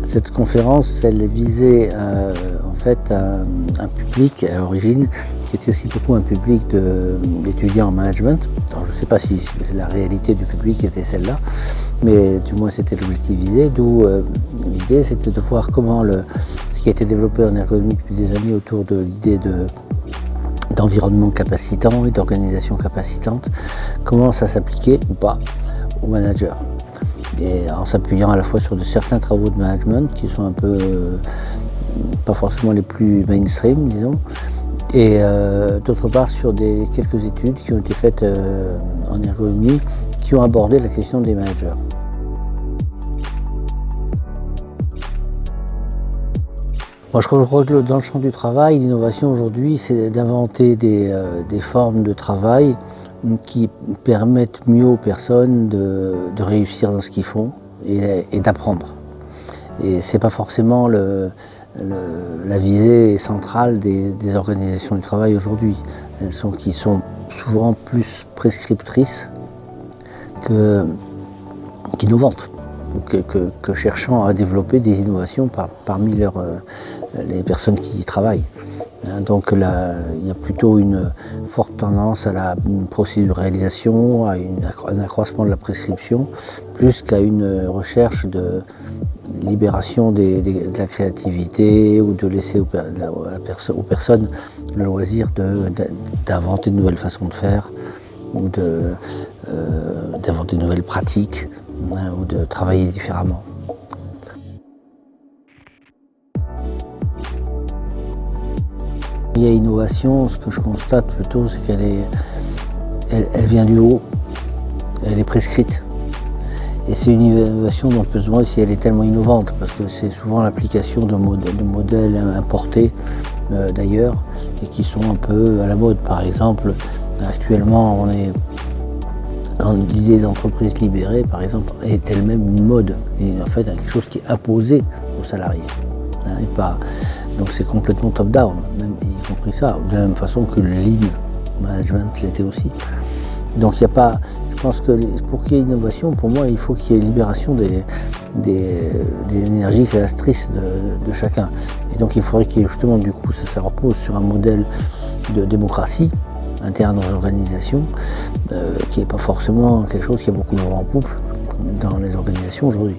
Cette conférence, elle visait en fait un public à l'origine qui était aussi beaucoup un public d'étudiants en management. Alors, je ne sais pas si la réalité du public était celle-là, mais du moins c'était l'objectif visé, d'où l'idée c'était de voir comment ce qui a été développé en ergonomie depuis des années autour de l'idée d'environnement capacitant et d'organisation capacitante, comment ça s'appliquait ou pas aux managers. Et en s'appuyant à la fois sur certains travaux de management qui sont un peu pas forcément les plus mainstream, disons, et d'autre part sur quelques études qui ont été faites en ergonomie qui ont abordé la question des managers. Moi, je crois que dans le champ du travail, l'innovation aujourd'hui, c'est d'inventer des formes de travail qui permettent mieux aux personnes de réussir dans ce qu'ils font et d'apprendre. Et ce n'est pas forcément la visée centrale des organisations du travail aujourd'hui. Qui sont souvent plus prescriptrices qu'innovantes, que cherchant à développer des innovations parmi les personnes qui y travaillent. Donc là, il y a plutôt une forte tendance à la procéduralisation, à un accroissement de la prescription, plus qu'à une recherche de libération de la créativité ou de laisser aux personnes le loisir d'inventer de nouvelles façons de faire ou d'inventer de nouvelles pratiques ou de travailler différemment. Il y a innovation, ce que je constate plutôt, c'est qu'elle vient du haut, elle est prescrite. Et c'est une innovation dont on peut se demander si elle est tellement innovante, parce que c'est souvent l'application de modèles importés d'ailleurs, et qui sont un peu à la mode. Par exemple, actuellement, l'idée d'entreprise libérée, par exemple, est elle-même une mode, et en fait quelque chose qui est imposé aux salariés. Donc c'est complètement top-down, même y compris ça, de la même façon que le lean management l'était aussi. Donc il n'y a pas, je pense que pour qu'il y ait innovation, pour moi, il faut qu'il y ait libération des énergies créatrices de chacun. Et donc il faudrait qu'il y ait justement, du coup, ça repose sur un modèle de démocratie interne aux organisations, qui n'est pas forcément quelque chose qui a beaucoup de vent en poupe dans les organisations aujourd'hui.